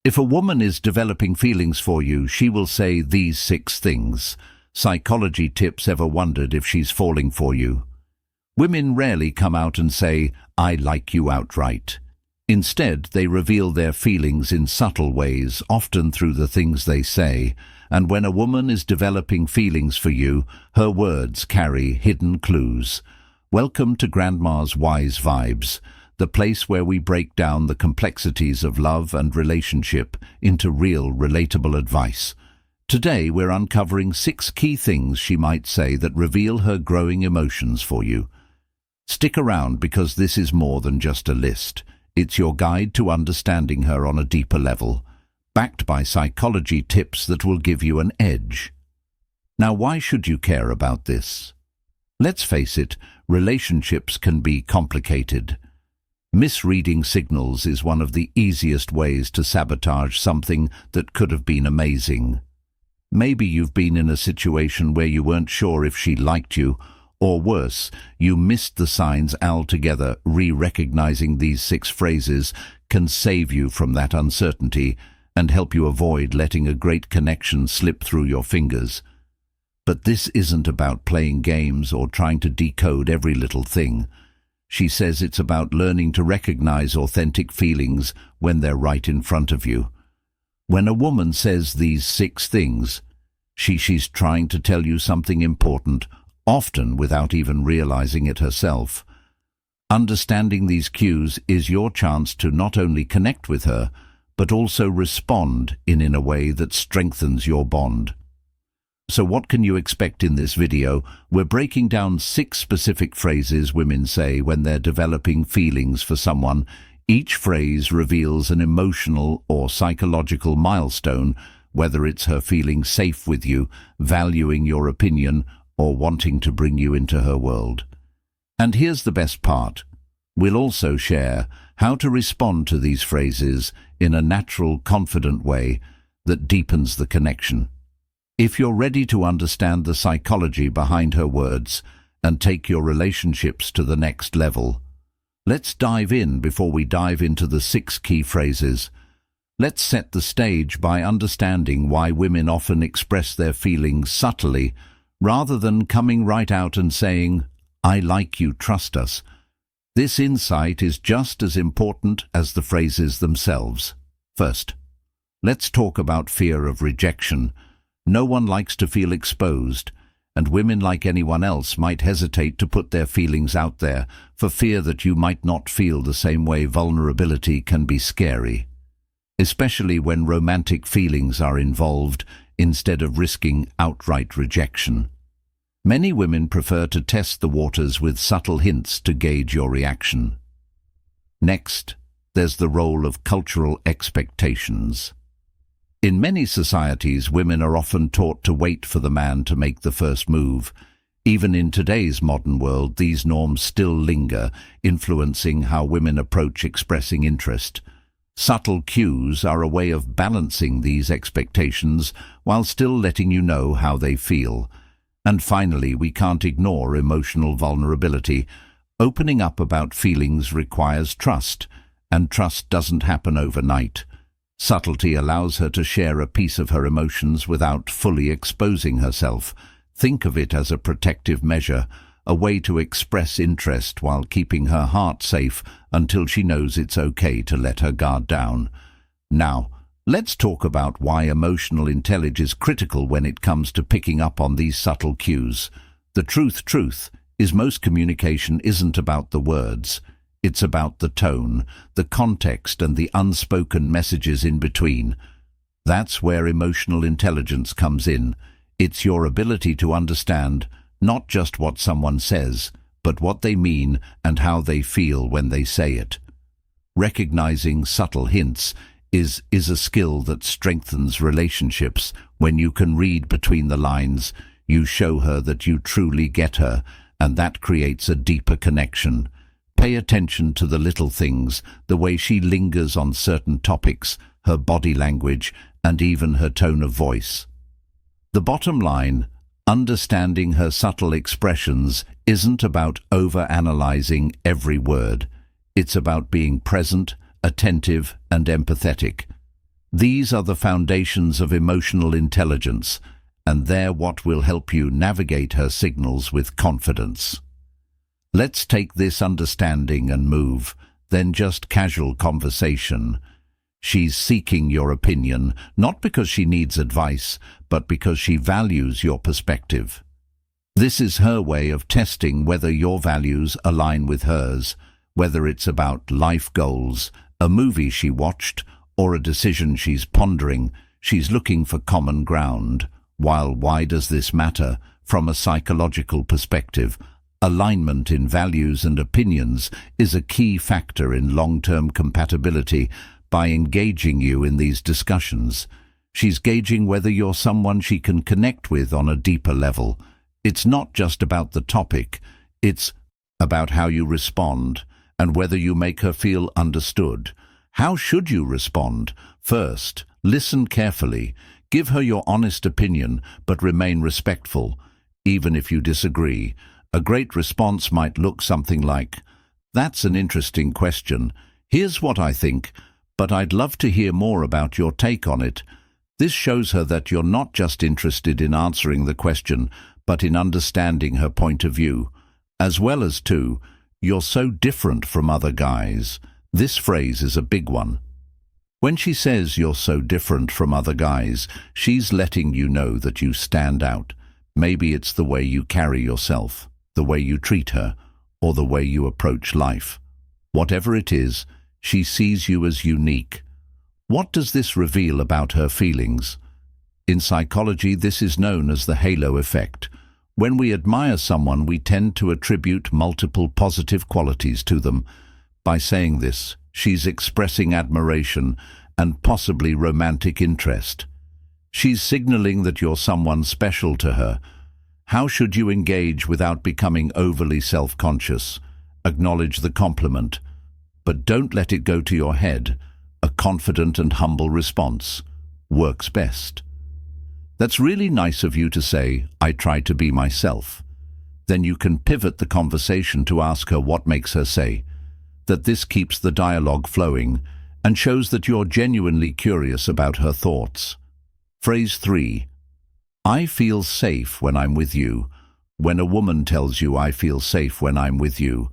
If a woman is developing feelings for you, she will say these 6 things. Psychology tips. Ever wondered if she's falling for you? Women rarely come out and say, "I like you" outright. Instead, they reveal their feelings in subtle ways, often through the things they say. And when a woman is developing feelings for you, her words carry hidden clues. Welcome to Grandma's Wise Vibes, the place where we break down the complexities of love and relationship into real, relatable advice. Today we're uncovering 6 key things she might say that reveal her growing emotions for you. Stick around, because this is more than just a list. It's your guide to understanding her on a deeper level, backed by psychology tips that will give you an edge. Now, why should you care about this? Let's face it, relationships can be complicated. Misreading signals is one of the easiest ways to sabotage something that could have been amazing. Maybe you've been in a situation where you weren't sure if she liked you, or worse, you missed the signs altogether. Recognizing these 6 phrases can save you from that uncertainty and help you avoid letting a great connection slip through your fingers. But this isn't about playing games or trying to decode every little thing. She says it's about learning to recognize authentic feelings when they're right in front of you. When a woman says these 6 things, she's trying to tell you something important, often without even realizing it herself. Understanding these cues is your chance to not only connect with her, but also respond in a way that strengthens your bond. So what can you expect in this video? We're breaking down 6 specific phrases women say when they're developing feelings for someone. Each phrase reveals an emotional or psychological milestone, whether it's her feeling safe with you, valuing your opinion, or wanting to bring you into her world. And here's the best part. We'll also share how to respond to these phrases in a natural, confident way that deepens the connection. If you're ready to understand the psychology behind her words and take your relationships to the next level, let's dive in. Before we dive into the 6 key phrases, let's set the stage by understanding why women often express their feelings subtly rather than coming right out and saying, "I like you, trust us." This insight is just as important as the phrases themselves. First, let's talk about fear of rejection. No one likes to feel exposed, and women, like anyone else, might hesitate to put their feelings out there for fear that you might not feel the same way. Vulnerability can be scary, especially when romantic feelings are involved, instead of risking outright rejection. Many women prefer to test the waters with subtle hints to gauge your reaction. Next, there's the role of cultural expectations. In many societies, women are often taught to wait for the man to make the first move. Even in today's modern world, these norms still linger, influencing how women approach expressing interest. Subtle cues are a way of balancing these expectations while still letting you know how they feel. And finally, we can't ignore emotional vulnerability. Opening up about feelings requires trust, and trust doesn't happen overnight. Subtlety allows her to share a piece of her emotions without fully exposing herself. Think of it as a protective measure, a way to express interest while keeping her heart safe until she knows it's okay to let her guard down. Now, let's talk about why emotional intelligence is critical when it comes to picking up on these subtle cues. The truth is, most communication isn't about the words. It's about the tone, the context, and the unspoken messages in between. That's where emotional intelligence comes in. It's your ability to understand not just what someone says, but what they mean and how they feel when they say it. Recognizing subtle hints is a skill that strengthens relationships. When you can read between the lines, you show her that you truly get her, and that creates a deeper connection. Pay attention to the little things, the way she lingers on certain topics, her body language, and even her tone of voice. The bottom line, understanding her subtle expressions isn't about over-analyzing every word. It's about being present, attentive, and empathetic. These are the foundations of emotional intelligence, and they're what will help you navigate her signals with confidence. Let's take this understanding and move, then just casual conversation. She's seeking your opinion, not because she needs advice, but because she values your perspective. This is her way of testing whether your values align with hers, whether it's about life goals, a movie she watched, or a decision she's pondering. She's looking for common ground. While why does this matter? From a psychological perspective, alignment in values and opinions is a key factor in long-term compatibility. By engaging you in these discussions, she's gauging whether you're someone she can connect with on a deeper level. It's not just about the topic, it's about how you respond and whether you make her feel understood. How should you respond? First, listen carefully. Give her your honest opinion, but remain respectful, even if you disagree. A great response might look something like, "That's an interesting question. Here's what I think, but I'd love to hear more about your take on it." This shows her that you're not just interested in answering the question, but in understanding her point of view. As well as "You're so different from other guys." This phrase is a big one. When she says you're so different from other guys, she's letting you know that you stand out. Maybe it's the way you carry yourself, the way you treat her, or the way you approach life. Whatever it is, she sees you as unique. What does this reveal about her feelings? In psychology, this is known as the halo effect. When we admire someone, we tend to attribute multiple positive qualities to them. By saying this, she's expressing admiration and possibly romantic interest. She's signaling that you're someone special to her. How should you engage without becoming overly self-conscious? Acknowledge the compliment, but don't let it go to your head. A confident and humble response works best. "That's really nice of you to say, I try to be myself." Then you can pivot the conversation to ask her what makes her say that. This keeps the dialogue flowing and shows that you're genuinely curious about her thoughts. Phrase 3. I feel safe when I'm with you. When a woman tells you, "I feel safe when I'm with you,"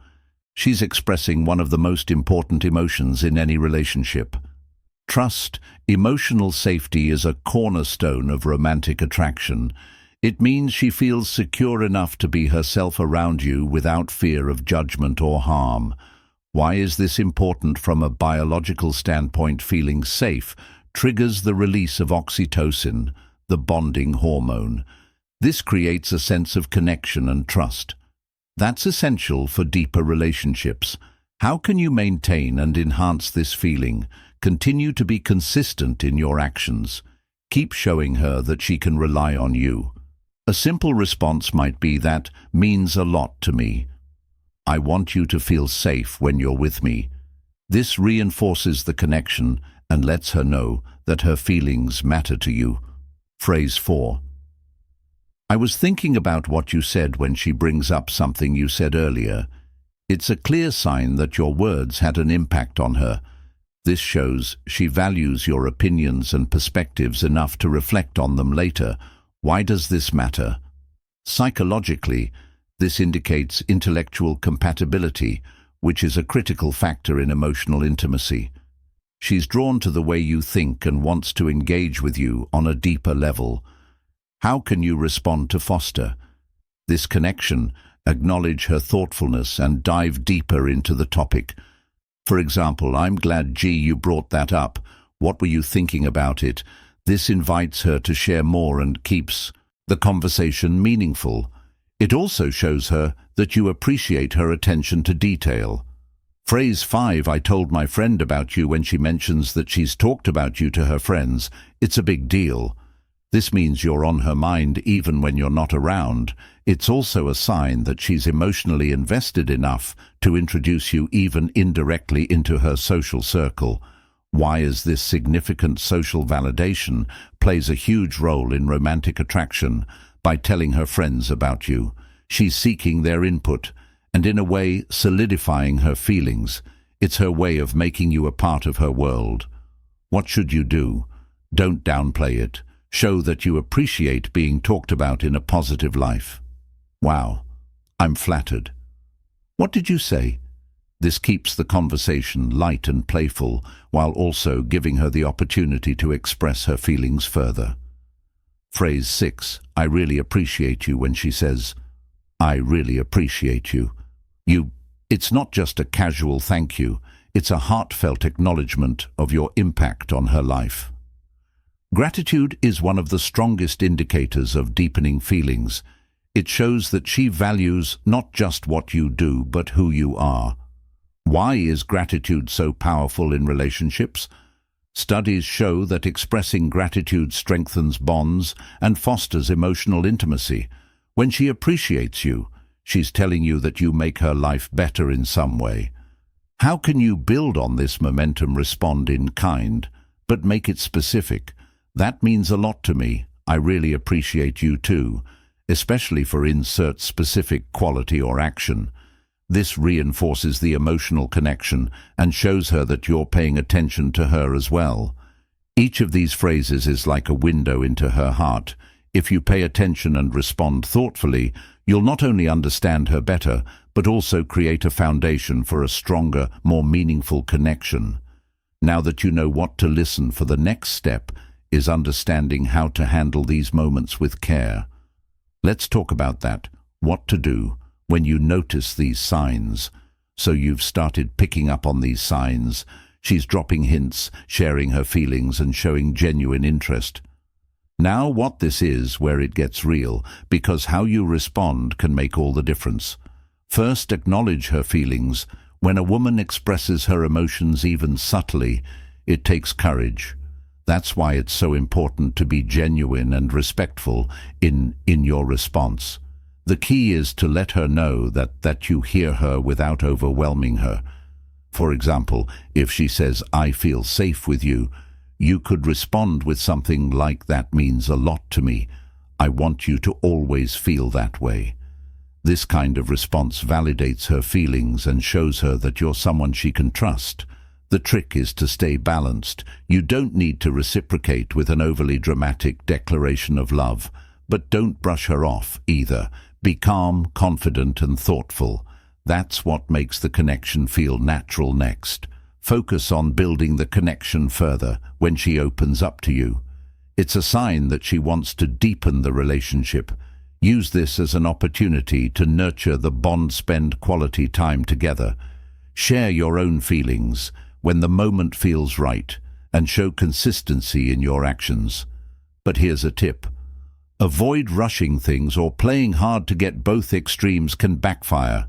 she's expressing one of the most important emotions in any relationship. Trust. Emotional safety is a cornerstone of romantic attraction. It means she feels secure enough to be herself around you without fear of judgment or harm. Why is this important? From a biological standpoint, feeling safe triggers the release of oxytocin, the bonding hormone. This creates a sense of connection and trust. That's essential for deeper relationships. How can you maintain and enhance this feeling? Continue to be consistent in your actions. Keep showing her that she can rely on you. A simple response might be, "That means a lot to me. I want you to feel safe when you're with me." This reinforces the connection and lets her know that her feelings matter to you. Phrase 4. I was thinking about what you said when she brings up something you said earlier. It's a clear sign that your words had an impact on her. This shows she values your opinions and perspectives enough to reflect on them later. Why does this matter? Psychologically, this indicates intellectual compatibility, which is a critical factor in emotional intimacy. She's drawn to the way you think and wants to engage with you on a deeper level. How can you respond to foster this connection? Acknowledge her thoughtfulness and dive deeper into the topic. For example, "I'm glad, you brought that up. What were you thinking about it?" This invites her to share more and keeps the conversation meaningful. It also shows her that you appreciate her attention to detail. Phrase 5. I told my friend about you. When she mentions that she's talked about you to her friends, it's a big deal. This means you're on her mind even when you're not around. It's also a sign that she's emotionally invested enough to introduce you even indirectly into her social circle. Why is this significant? Social validation plays a huge role in romantic attraction. By telling her friends about you, she's seeking their input and in a way solidifying her feelings. It's her way of making you a part of her world. What should you do? Don't downplay it. Show that you appreciate being talked about in a positive life. Wow, I'm flattered. What did you say? This keeps the conversation light and playful, while also giving her the opportunity to express her feelings further. Phrase 6. I really appreciate you. When she says, I really appreciate you, it's not just a casual thank you, it's a heartfelt acknowledgement of your impact on her life. Gratitude is one of the strongest indicators of deepening feelings. It shows that she values not just what you do, but who you are. Why is gratitude so powerful in relationships? Studies show that expressing gratitude strengthens bonds and fosters emotional intimacy. When she appreciates you, she's telling you that you make her life better in some way. How can you build on this momentum? Respond in kind, but make it specific. That means a lot to me. I really appreciate you too, especially for insert specific quality or action. This reinforces the emotional connection and shows her that you're paying attention to her as well. Each of these phrases is like a window into her heart. If you pay attention and respond thoughtfully, you'll not only understand her better, but also create a foundation for a stronger, more meaningful connection. Now that you know what to listen for, the next step is understanding how to handle these moments with care. Let's talk about that. What to do when you notice these signs. So you've started picking up on these signs. She's dropping hints, sharing her feelings, and showing genuine interest. Now what this is where it gets real, because how you respond can make all the difference. First, acknowledge her feelings. When a woman expresses her emotions even subtly, it takes courage. That's why it's so important to be genuine and respectful in your response. The key is to let her know that you hear her without overwhelming her. For example, if she says, I feel safe with you, you could respond with something like, that means a lot to me. I want you to always feel that way. This kind of response validates her feelings and shows her that you're someone she can trust. The trick is to stay balanced. You don't need to reciprocate with an overly dramatic declaration of love, but don't brush her off either. Be calm, confident, and thoughtful. That's what makes the connection feel natural. Next, focus on building the connection further when she opens up to you. It's a sign that she wants to deepen the relationship. Use this as an opportunity to nurture the bond. Spend quality time together. Share your own feelings when the moment feels right, and show consistency in your actions. But here's a tip. Avoid rushing things or playing hard to get. Both extremes can backfire.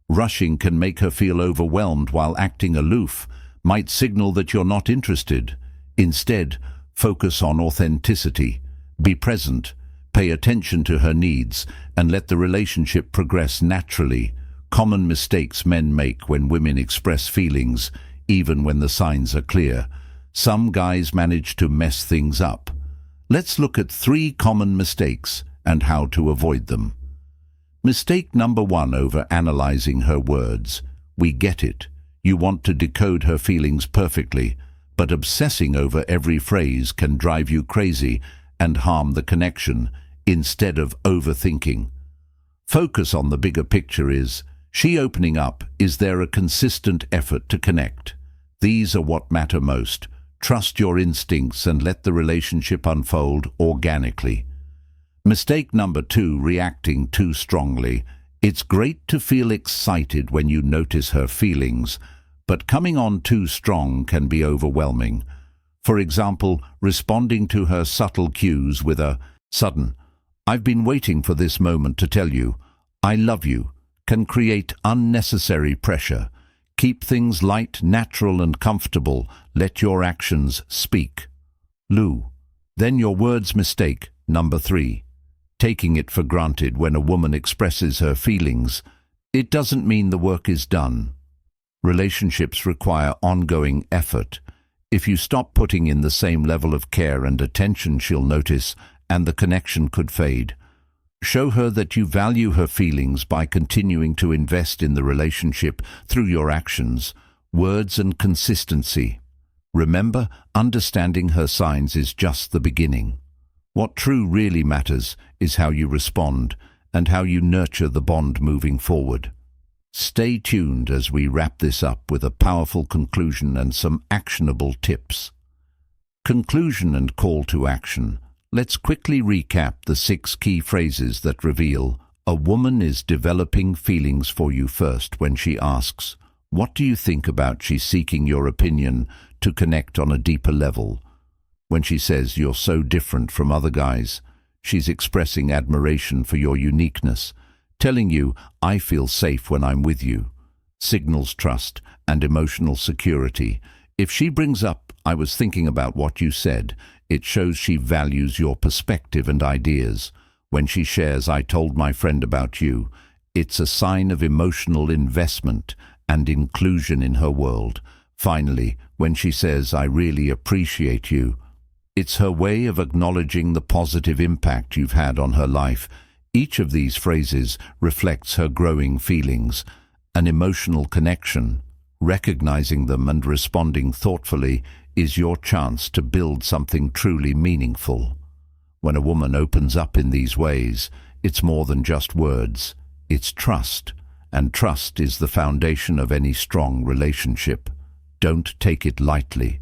Rushing can make her feel overwhelmed, while acting aloof might signal that you're not interested. Instead, focus on authenticity. Be present, pay attention to her needs, and let the relationship progress naturally. Common mistakes men make when women express feelings, even when the signs are clear. Some guys manage to mess things up. Let's look at 3 common mistakes and how to avoid them. Mistake number 1: over-analyzing her words. We get it. You want to decode her feelings perfectly, but obsessing over every phrase can drive you crazy and harm the connection. Instead of overthinking, focus on the bigger picture. Is she opening up? Is there a consistent effort to connect? These are what matter most. Trust your instincts and let the relationship unfold organically. Mistake number 2: reacting too strongly. It's great to feel excited when you notice her feelings, but coming on too strong can be overwhelming. For example, responding to her subtle cues with a sudden, I've been waiting for this moment to tell you, I love you, can create unnecessary pressure. Keep things light, natural, and comfortable. Let your actions speak. Then your words. Mistake number 3. Taking it for granted. When a woman expresses her feelings, it doesn't mean the work is done. Relationships require ongoing effort. If you stop putting in the same level of care and attention, she'll notice, and the connection could fade. Show her that you value her feelings by continuing to invest in the relationship through your actions, words, and consistency. Remember, understanding her signs is just the beginning. What really matters is how you respond and how you nurture the bond moving forward. Stay tuned as we wrap this up with a powerful conclusion and some actionable tips. Conclusion and call to action. Let's quickly recap the 6 key phrases that reveal a woman is developing feelings for you first when she asks, "What do you think about?" She's seeking your opinion to connect on a deeper level. When she says you're so different from other guys, she's expressing admiration for your uniqueness, telling you, "I feel safe when I'm with you." Signals trust and emotional security. If she brings up, "I was thinking about what you said," it shows she values your perspective and ideas. When she shares, "I told my friend about you," it's a sign of emotional investment and inclusion in her world. Finally, when she says, "I really appreciate you," it's her way of acknowledging the positive impact you've had on her life. Each of these phrases reflects her growing feelings, an emotional connection. Recognizing them and responding thoughtfully is your chance to build something truly meaningful. When a woman opens up in these ways, it's more than just words. It's trust, and trust is the foundation of any strong relationship. Don't take it lightly.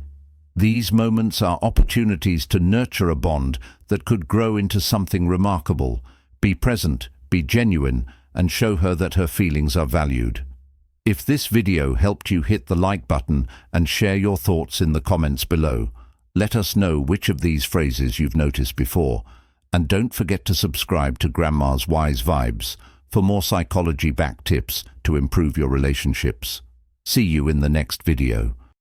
These moments are opportunities to nurture a bond that could grow into something remarkable. Be present, be genuine, and show her that her feelings are valued. If this video helped you, hit the like button and share your thoughts in the comments below. Let us know which of these phrases you've noticed before. And don't forget to subscribe to Grandma's Wise Vibes for more psychology-backed tips to improve your relationships. See you in the next video.